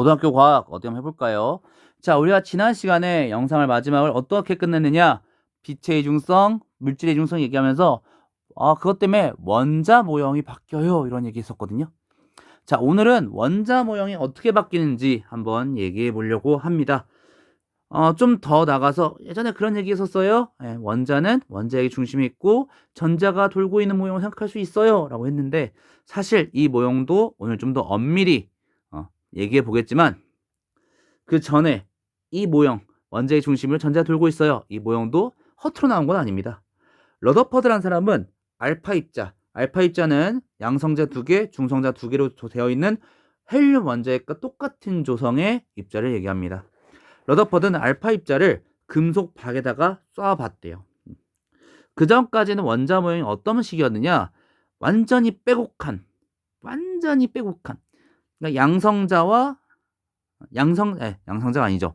고등학교 과학 어디 한번 해볼까요? 자, 우리가 지난 시간에 영상을 마지막을 어떻게 끝냈느냐? 빛의 이중성, 물질의 이중성 얘기하면서 그것 때문에 원자 모형이 바뀌어요. 이런 얘기 했었거든요. 자, 오늘은 원자 모형이 어떻게 바뀌는지 한번 얘기해 보려고 합니다. 좀 더 나가서 예전에 그런 얘기 했었어요. 원자는 원자의 중심이 있고 전자가 돌고 있는 모형을 생각할 수 있어요. 라고 했는데 사실 이 모형도 오늘 좀 더 엄밀히 얘기해 보겠지만 그 전에 이 모형, 원자의 중심을 전자가 돌고 있어요. 이 모형도 허투루 나온 건 아닙니다. 러더퍼드라는 사람은 알파 입자는 양성자 2개, 중성자 2개로 되어 있는 헬륨 원자핵과 똑같은 조성의 입자를 얘기합니다. 러더퍼드는 알파 입자를 금속 박에다가 쏴봤대요. 그 전까지는 원자 모형이 어떤 식이었느냐? 완전히 빼곡한. 그러니까 양성자가 아니죠.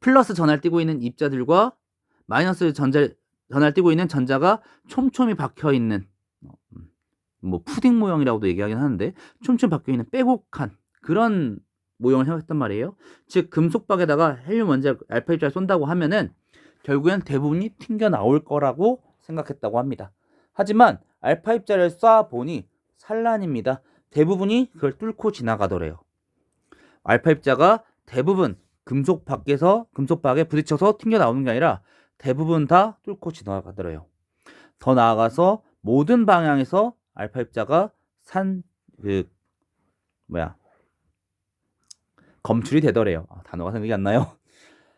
플러스 전하를 띠고 있는 입자들과 마이너스 전하를 띠고 있는 전자가 촘촘히 박혀 있는 뭐 푸딩 모형이라고도 얘기하긴 하는데 촘촘히 박혀 있는 빼곡한 그런 모형을 생각했단 말이에요. 즉 금속박에다가 헬륨 원자 알파 입자를 쏜다고 하면은 결국엔 대부분이 튕겨 나올 거라고 생각했다고 합니다. 하지만 알파 입자를 쏴 보니 산란입니다. 대부분이 그걸 뚫고 지나가더래요. 알파 입자가 대부분 금속박에 부딪혀서 튕겨 나오는 게 아니라 대부분 다 뚫고 지나가더래요. 더 나아가서 모든 방향에서 알파 입자가 검출이 되더래요. 단어가 생각이 안 나요.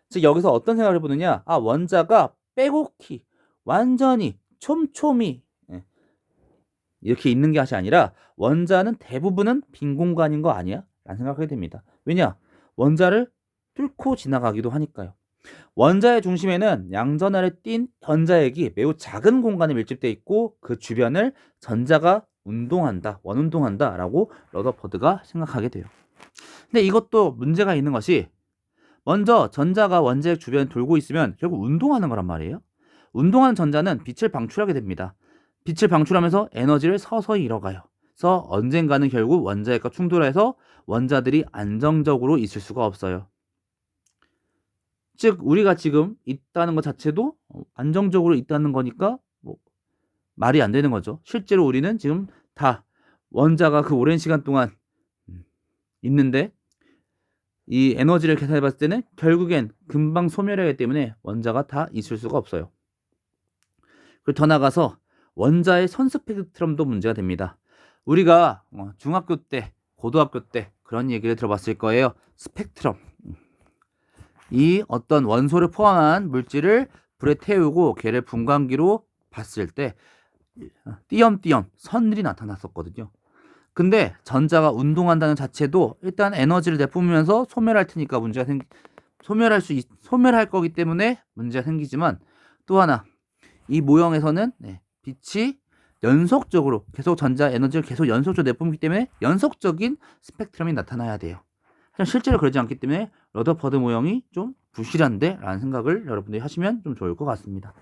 즉 여기서 어떤 생각을 해보느냐? 원자가 빼곡히 완전히 촘촘히 이렇게 있는 것이 아니라 원자는 대부분은 빈 공간인 거 아니야? 라는 생각하게 됩니다. 왜냐? 원자를 뚫고 지나가기도 하니까요. 원자의 중심에는 양전하를 띤 전자핵이 매우 작은 공간에 밀집되어 있고 그 주변을 전자가 원운동한다 라고 러더퍼드가 생각하게 돼요. 근데 이것도 문제가 있는 것이 먼저 전자가 원자핵 주변에 돌고 있으면 결국 운동하는 거란 말이에요. 운동하는 전자는 빛을 방출하게 됩니다. 빛을 방출하면서 에너지를 서서히 잃어가요. 그래서 언젠가는 결국 원자핵과 충돌해서 원자들이 안정적으로 있을 수가 없어요. 즉 우리가 지금 있다는 것 자체도 안정적으로 있다는 거니까 말이 안 되는 거죠. 실제로 우리는 지금 다 원자가 그 오랜 시간 동안 있는데 이 에너지를 계산해 봤을 때는 결국엔 금방 소멸하기 때문에 원자가 다 있을 수가 없어요. 그리고 더 나가서 원자의 선 스펙트럼도 문제가 됩니다. 우리가 중학교 때, 고등학교 때 그런 얘기를 들어봤을 거예요. 스펙트럼. 이 어떤 원소를 포함한 물질을 불에 태우고 걔를 분광기로 봤을 때 띄엄띄엄 선들이 나타났었거든요. 근데 전자가 운동한다는 자체도 일단 에너지를 내뿜으면서 소멸할 테니까 소멸할 거기 때문에 문제가 생기지만 또 하나 이 모형에서는 빛이 연속적으로 계속 전자 에너지를 계속 연속적으로 내뿜기 때문에 연속적인 스펙트럼이 나타나야 돼요. 실제로 그러지 않기 때문에 러더퍼드 모형이 좀 부실한데 라는 생각을 여러분들이 하시면 좀 좋을 것 같습니다.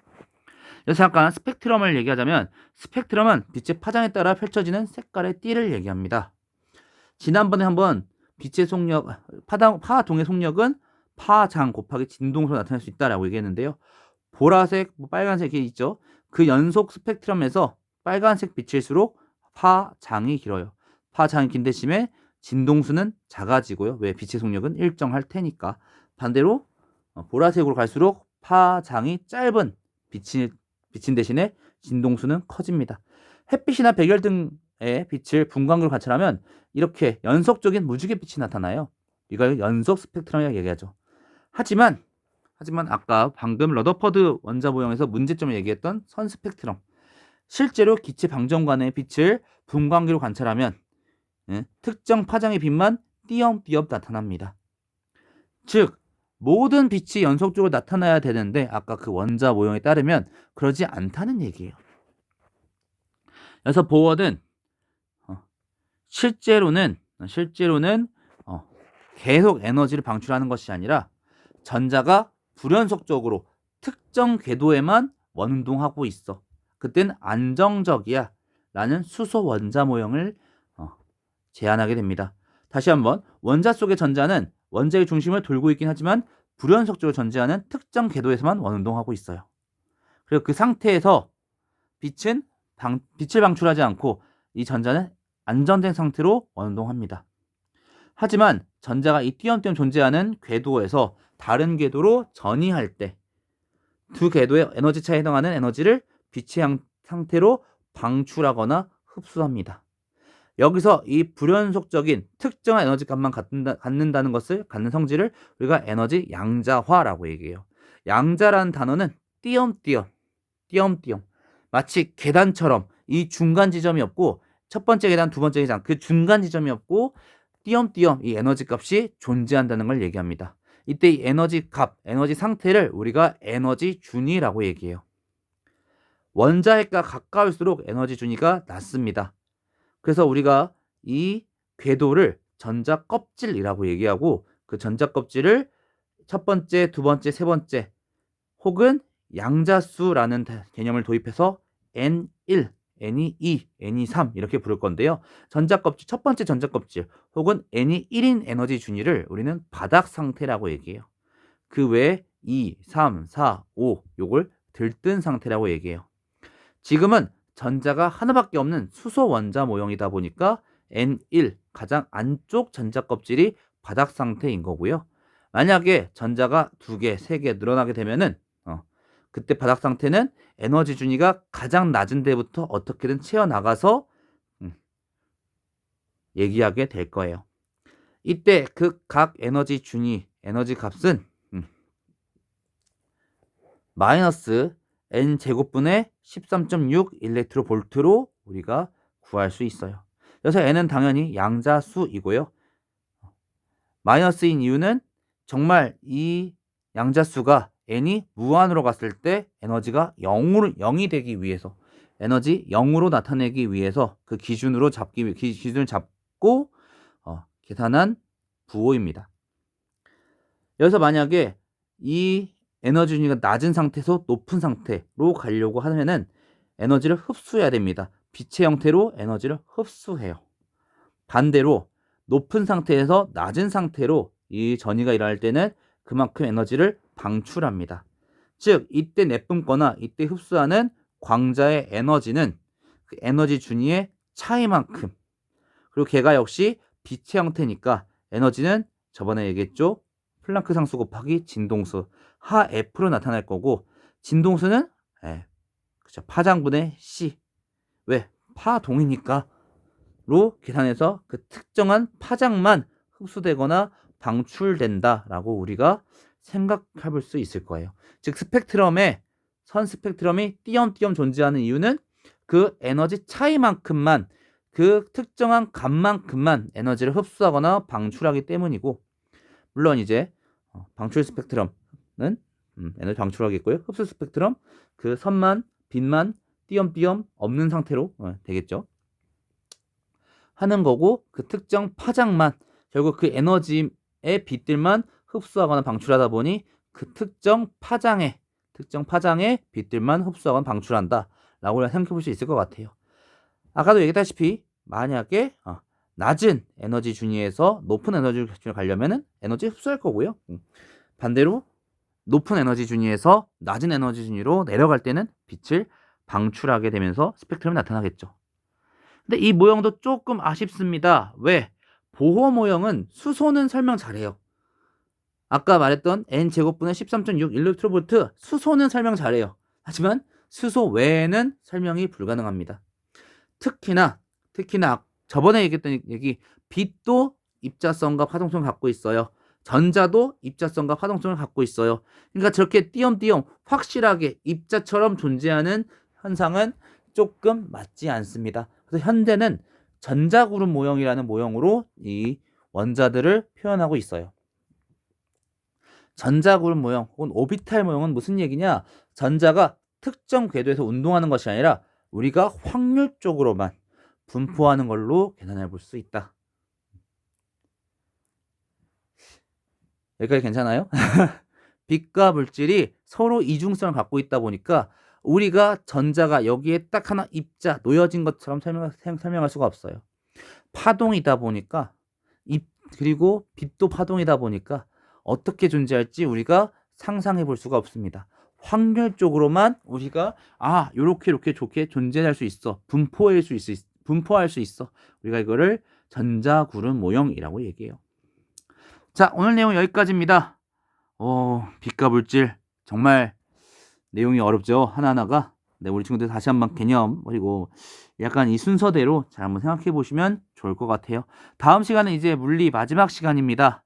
그래서 잠깐 스펙트럼을 얘기하자면 스펙트럼은 빛의 파장에 따라 펼쳐지는 색깔의 띠를 얘기합니다. 지난번에 한번 빛의 속력, 파동의 속력은 파장 곱하기 진동수로 나타낼 수 있다라고 얘기했는데요. 보라색, 빨간색 이렇게 있죠. 그 연속 스펙트럼에서 빨간색 빛일수록 파장이 길어요. 파장이 긴 대신에 진동수는 작아지고요. 왜? 빛의 속력은 일정할 테니까. 반대로 보라색으로 갈수록 파장이 짧은 빛인 대신에 진동수는 커집니다. 햇빛이나 백열 등의 빛을 분광기로 관찰하면 이렇게 연속적인 무지개 빛이 나타나요. 이걸 연속 스펙트럼이라고 얘기하죠. 하지만 아까 방금 러더퍼드 원자 모형에서 문제점을 얘기했던 선 스펙트럼, 실제로 기체 방정관의 빛을 분광기로 관찰하면 특정 파장의 빛만 띄엄띄엄 나타납니다. 즉 모든 빛이 연속적으로 나타나야 되는데 아까 그 원자 모형에 따르면 그러지 않다는 얘기예요. 그래서 보어는 실제로는 계속 에너지를 방출하는 것이 아니라 전자가 불연속적으로 특정 궤도에만 원운동하고 있어. 그땐 안정적이야 라는 수소 원자 모형을 제안하게 됩니다. 다시 한번 원자 속의 전자는 원자의 중심을 돌고 있긴 하지만 불연속적으로 존재하는 특정 궤도에서만 원운동하고 있어요. 그리고 그 상태에서 빛을 방출하지 않고 이 전자는 안전된 상태로 원운동합니다. 하지만 전자가 이 띄엄띄엄 존재하는 궤도에서 다른 궤도로 전이할 때 두 궤도의 에너지 차에 해당하는 에너지를 빛의 상태로 방출하거나 흡수합니다. 여기서 이 불연속적인 특정한 에너지 값만 갖는다는 것을 갖는 성질을 우리가 에너지 양자화라고 얘기해요. 양자라는 단어는 띄엄띄엄 마치 계단처럼 이 중간 지점이 없고 첫 번째 계단, 두 번째 계단 그 중간 지점이 없고 띄엄띄엄 이 에너지 값이 존재한다는 걸 얘기합니다. 이때 이 에너지 값, 에너지 상태를 우리가 에너지 준위라고 얘기해요. 원자핵과 가까울수록 에너지 준위가 낮습니다. 그래서 우리가 이 궤도를 전자 껍질이라고 얘기하고 그 전자 껍질을 첫 번째, 두 번째, 세 번째 혹은 양자수라는 개념을 도입해서 N1, N2, N2, 이렇게 부를 건데요. 전자껍질, 첫 번째 전자껍질 혹은 N이 1인 에너지 준위를 우리는 바닥 상태라고 얘기해요. 그 외에 2, 3, 4, 5 요걸 들뜬 상태라고 얘기해요. 지금은 전자가 하나밖에 없는 수소 원자 모형이다 보니까 N1 가장 안쪽 전자껍질이 바닥 상태인 거고요. 만약에 전자가 2개, 3개 늘어나게 되면은 그때 바닥 상태는 에너지 준위가 가장 낮은 데부터 어떻게든 채워나가서 얘기하게 될 거예요. 이때 그 각 에너지 준위, 에너지 값은 마이너스 N제곱분의 13.6 일렉트로볼트로 우리가 구할 수 있어요. 그래서 N은 당연히 양자수이고요. 마이너스인 이유는 정말 이 양자수가 N이 무한으로 갔을 때 에너지가 0이 되기 위해서 에너지 0으로 나타내기 위해서 그 기준을 잡고 계산한 부호입니다. 여기서 만약에 이 에너지 준위가 낮은 상태에서 높은 상태로 가려고 하면은 에너지를 흡수해야 됩니다. 빛의 형태로 에너지를 흡수해요. 반대로 높은 상태에서 낮은 상태로 이 전이가 일어날 때는 그만큼 에너지를 방출합니다. 즉 이때 내뿜거나 이때 흡수하는 광자의 에너지는 그 에너지 준위의 차이만큼, 그리고 걔가 역시 빛의 형태니까 에너지는 저번에 얘기했죠. 플랑크 상수 곱하기 진동수 하 F로 나타날 거고, 진동수는 그쵸, 파장분의 C, 왜? 파동이니까 로 계산해서 그 특정한 파장만 흡수되거나 방출된다라고 우리가 생각해 볼 수 있을 거예요. 즉 스펙트럼에 선 스펙트럼이 띄엄띄엄 존재하는 이유는 그 에너지 차이만큼만, 그 특정한 값만큼만 에너지를 흡수하거나 방출하기 때문이고, 물론 이제 방출 스펙트럼은 에너지 방출하겠고요. 흡수 스펙트럼 그 선만, 빛만 띄엄띄엄 없는 상태로 되겠죠. 하는 거고, 그 특정 파장만, 결국 그 에너지의 빛들만 흡수하거나 방출하다 보니 그 특정 파장의 빛들만 흡수하거나 방출한다 라고 생각해 볼 수 있을 것 같아요. 아까도 얘기했다시피 만약에 낮은 에너지 준위에서 높은 에너지 준위로 가려면은 에너지 흡수할 거고요. 반대로 높은 에너지 준위에서 낮은 에너지 준위로 내려갈 때는 빛을 방출하게 되면서 스펙트럼이 나타나겠죠. 근데 이 모형도 조금 아쉽습니다. 왜? 보호 모형은 수소는 설명 잘해요. 아까 말했던 N제곱분의 13.6 일렉트로볼트 수소는 설명 잘해요. 하지만 수소 외에는 설명이 불가능합니다. 특히나 저번에 얘기했던 얘기, 빛도 입자성과 파동성을 갖고 있어요. 전자도 입자성과 파동성을 갖고 있어요. 그러니까 저렇게 띄엄띄엄 확실하게 입자처럼 존재하는 현상은 조금 맞지 않습니다. 그래서 현대는 전자구름 모형이라는 모형으로 이 원자들을 표현하고 있어요. 전자구름 모형 혹은 오비탈 모형은 무슨 얘기냐? 전자가 특정 궤도에서 운동하는 것이 아니라 우리가 확률적으로만 분포하는 걸로 계산해 볼 수 있다. 여기까지 괜찮아요? 빛과 물질이 서로 이중성을 갖고 있다 보니까 우리가 전자가 여기에 딱 하나 입자 놓여진 것처럼 설명할 수가 없어요. 파동이다 보니까 그리고 빛도 파동이다 보니까 어떻게 존재할지 우리가 상상해 볼 수가 없습니다. 확률적으로만 우리가 요렇게 좋게 존재할 수 있어. 분포할 수 있어. 우리가 이거를 전자구름 모형이라고 얘기해요. 자, 오늘 내용 여기까지입니다. 빛과 물질 정말 내용이 어렵죠. 하나하나가. 네, 우리 친구들 다시 한번 개념 그리고 약간 이 순서대로 잘 한번 생각해 보시면 좋을 것 같아요. 다음 시간은 이제 물리 마지막 시간입니다.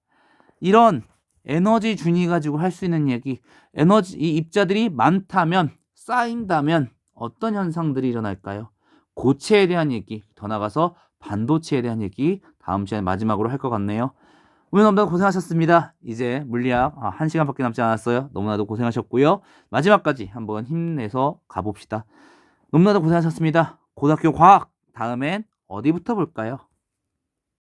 이런 에너지 준위 가지고 할 수 있는 얘기, 이 입자들이 많다면, 쌓인다면 어떤 현상들이 일어날까요? 고체에 대한 얘기, 더 나가서 반도체에 대한 얘기 다음 시간에 마지막으로 할 것 같네요. 오늘 너무나도 고생하셨습니다. 이제 물리학 1시간밖에 남지 않았어요. 너무나도 고생하셨고요. 마지막까지 한번 힘내서 가봅시다. 너무나도 고생하셨습니다. 고등학교 과학 다음엔 어디부터 볼까요?